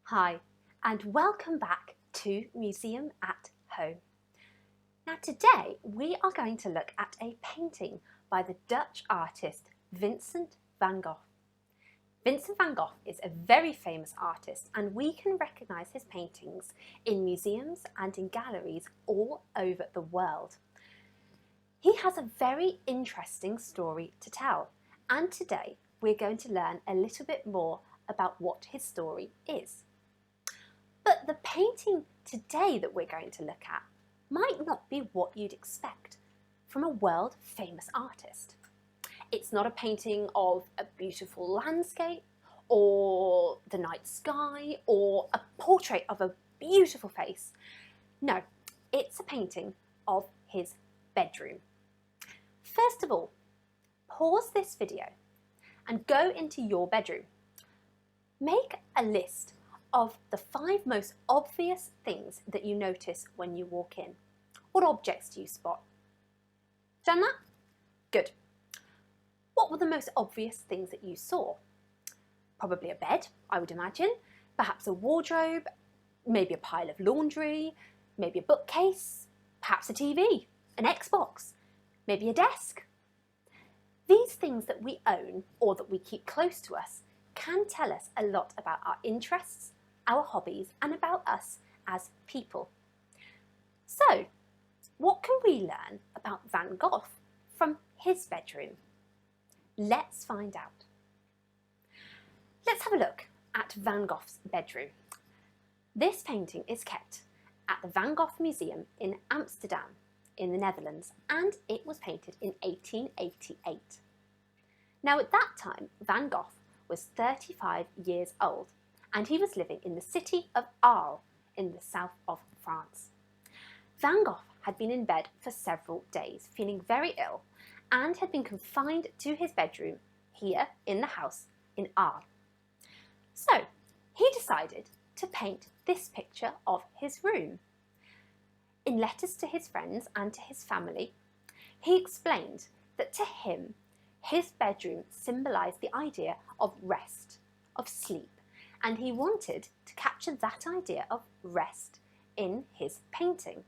Hi, and welcome back to Museum at Home. Now today we are going to look at a painting by the Dutch artist Vincent van Gogh. Vincent van Gogh is a very famous artist and we can recognise his paintings in museums and in galleries all over the world. He has a very interesting story to tell, and today we're going to learn a little bit more about what his story is. But the painting today that we're going to look at might not be what you'd expect from a world famous artist. It's not a painting of a beautiful landscape or the night sky or a portrait of a beautiful face. No, it's a painting of his bedroom. First of all, pause this video and go into your bedroom. Make a list of the 5 most obvious things that you notice when you walk in. What objects do you spot? Done that? Good. What were the most obvious things that you saw? Probably a bed, I would imagine, perhaps a wardrobe, maybe a pile of laundry, maybe a bookcase, perhaps a TV, an Xbox, maybe a desk. These things that we own or that we keep close to us can tell us a lot about our interests, our hobbies, and about us as people. So, what can we learn about Van Gogh from his bedroom? Let's find out. Let's have a look at Van Gogh's bedroom. This painting is kept at the Van Gogh Museum in Amsterdam in the Netherlands, and it was painted in 1888. Now at that time, Van Gogh was 35 years old, and he was living in the city of Arles in the south of France. Van Gogh had been in bed for several days, feeling very ill, and had been confined to his bedroom here in the house in Arles. So he decided to paint this picture of his room. In letters to his friends and to his family, he explained that to him, his bedroom symbolised the idea of rest, of sleep, and he wanted to capture that idea of rest in his painting.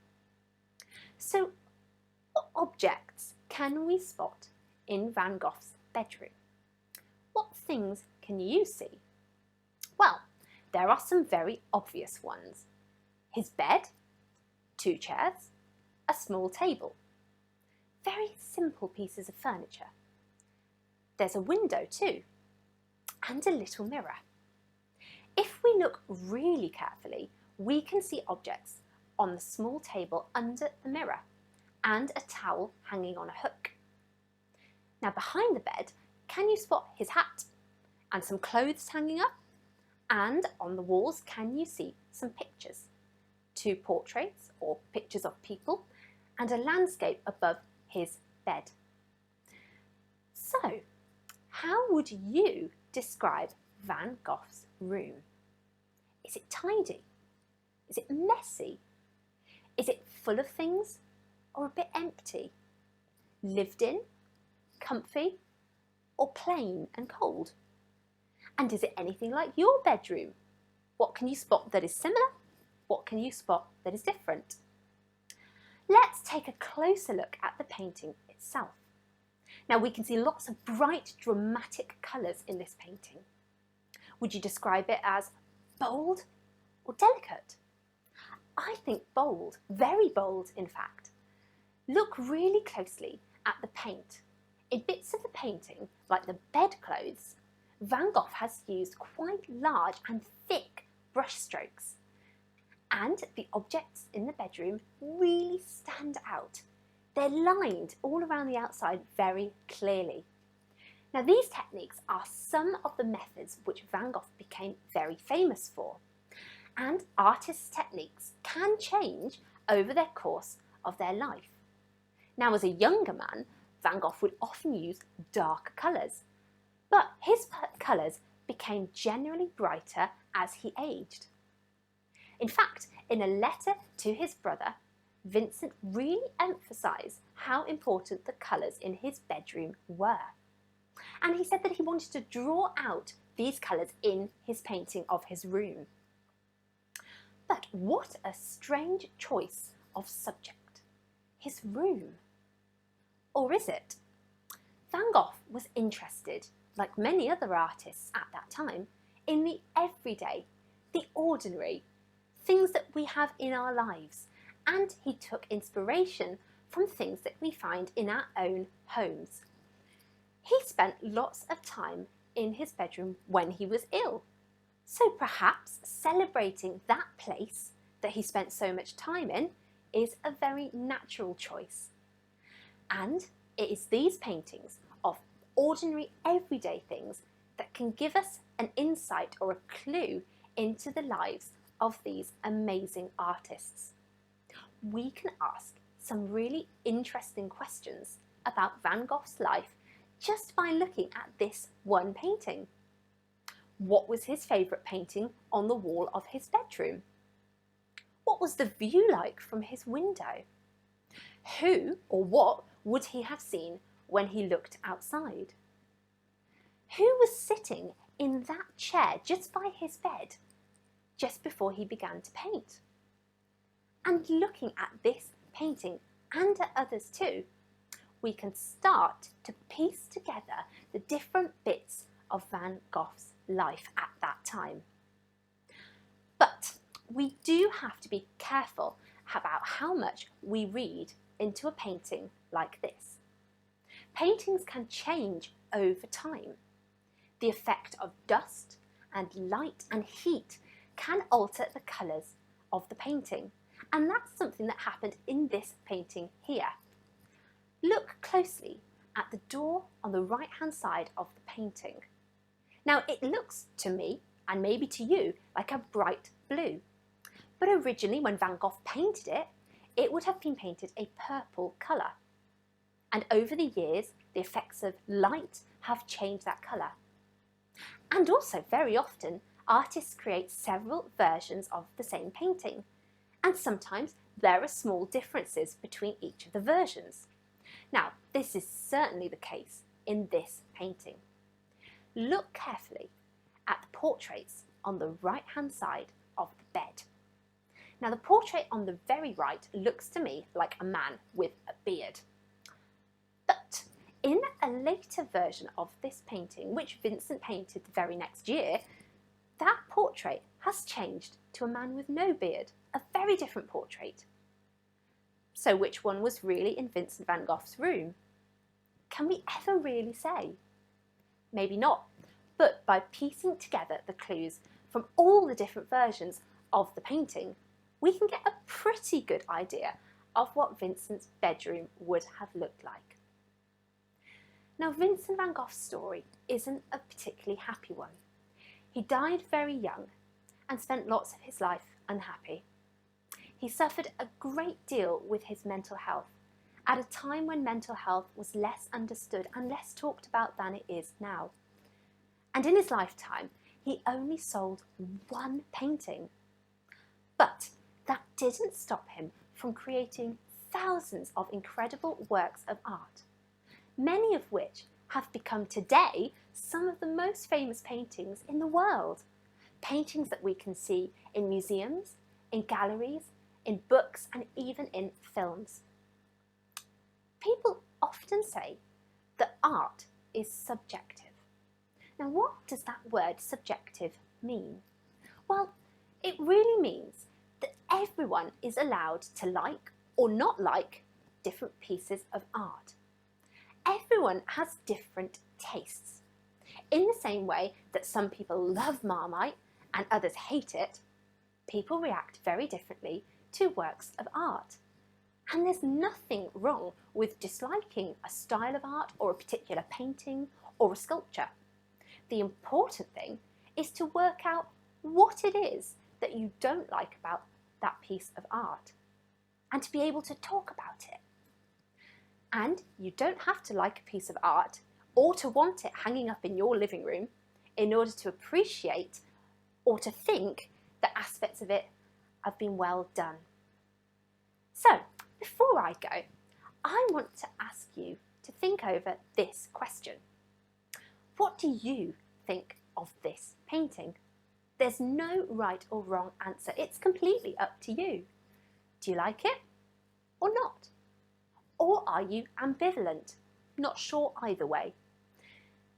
So, what objects can we spot in Van Gogh's bedroom? What things can you see? Well, there are some very obvious ones. His bed, 2 chairs, a small table. Very simple pieces of furniture. There's a window too, and a little mirror. If we look really carefully, we can see objects on the small table under the mirror and a towel hanging on a hook. Now behind the bed, can you spot his hat and some clothes hanging up? And on the walls, can you see some pictures? 2 portraits or pictures of people and a landscape above his bed. So, how would you describe Van Gogh's room? Is it tidy? Is it messy? Is it full of things or a bit empty? Lived in, comfy, or plain and cold? And is it anything like your bedroom? What can you spot that is similar? What can you spot that is different? Let's take a closer look at the painting itself. Now we can see lots of bright, dramatic colours in this painting. Would you describe it as bold or delicate? I think bold, very bold in fact. Look really closely at the paint. In bits of the painting, like the bedclothes, Van Gogh has used quite large and thick brush strokes. And the objects in the bedroom really stand out. They're lined all around the outside very clearly. Now these techniques are some of the methods which Van Gogh became very famous for. And artists' techniques can change over the course of their life. Now as a younger man, Van Gogh would often use dark colours, but his colours became generally brighter as he aged. In fact, in a letter to his brother, Vincent really emphasised how important the colours in his bedroom were. And he said that he wanted to draw out these colours in his painting of his room. But what a strange choice of subject. His room. Or is it? Van Gogh was interested, like many other artists at that time, in the everyday, the ordinary, things that we have in our lives, and he took inspiration from things that we find in our own homes. He spent lots of time in his bedroom when he was ill, so perhaps celebrating that place that he spent so much time in is a very natural choice. And it is these paintings of ordinary everyday things that can give us an insight or a clue into the lives of these amazing artists. We can ask some really interesting questions about Van Gogh's life just by looking at this one painting. What was his favourite painting on the wall of his bedroom? What was the view like from his window? Who or what would he have seen when he looked outside? Who was sitting in that chair just by his bed just before he began to paint? And looking at this painting and at others too, we can start to piece together the different bits of Van Gogh's life at that time. But we do have to be careful about how much we read into a painting like this. Paintings can change over time. The effect of dust and light and heat can alter the colours of the painting, and that's something that happened in this painting here. Look closely at the door on the right hand side of the painting. Now it looks to me, and maybe to you, like a bright blue, but originally when Van Gogh painted it, it would have been painted a purple colour. And over the years, the effects of light have changed that colour. And also, very often, artists create several versions of the same painting, and sometimes there are small differences between each of the versions. Now, this is certainly the case in this painting. Look carefully at the portraits on the right-hand side of the bed. Now, the portrait on the very right looks to me like a man with a beard. But in a later version of this painting, which Vincent painted the very next year, that portrait has changed to a man with no beard, a very different portrait. So which one was really in Vincent van Gogh's room? Can we ever really say? Maybe not, but by piecing together the clues from all the different versions of the painting, we can get a pretty good idea of what Vincent's bedroom would have looked like. Now, Vincent van Gogh's story isn't a particularly happy one. He died very young and spent lots of his life unhappy. He suffered a great deal with his mental health at a time when mental health was less understood and less talked about than it is now. And in his lifetime, he only sold one painting. But that didn't stop him from creating thousands of incredible works of art, many of which have become today some of the most famous paintings in the world. Paintings that we can see in museums, in galleries, in books, and even in films. People often say that art is subjective. Now, what does that word subjective mean? Well, it really means that everyone is allowed to like or not like different pieces of art. Everyone has different tastes. In the same way that some people love Marmite and others hate it, people react very differently to works of art. And there's nothing wrong with disliking a style of art or a particular painting or a sculpture. The important thing is to work out what it is that you don't like about that piece of art and to be able to talk about it. And you don't have to like a piece of art or to want it hanging up in your living room in order to appreciate or to think that aspects of it have been well done. So, before I go, I want to ask you to think over this question. What do you think of this painting? There's no right or wrong answer. It's completely up to you. Do you like it or not? Or are you ambivalent? Not sure either way.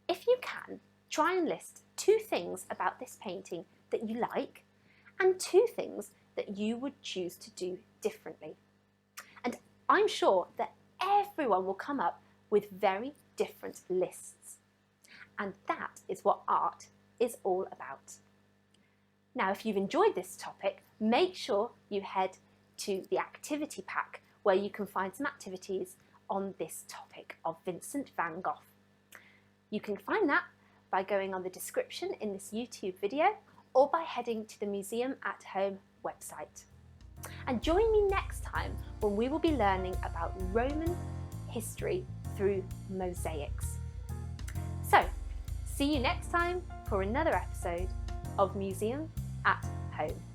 If you can, try and list 2 things about this painting that you like and 2 things that you would choose to do differently. And I'm sure that everyone will come up with very different lists. And that is what art is all about. Now, if you've enjoyed this topic, make sure you head to the activity pack where you can find some activities on this topic of Vincent van Gogh. You can find that by going on the description in this YouTube video or by heading to the Museum at Home website. And join me next time when we will be learning about Roman history through mosaics. So, see you next time for another episode of Museum at Home.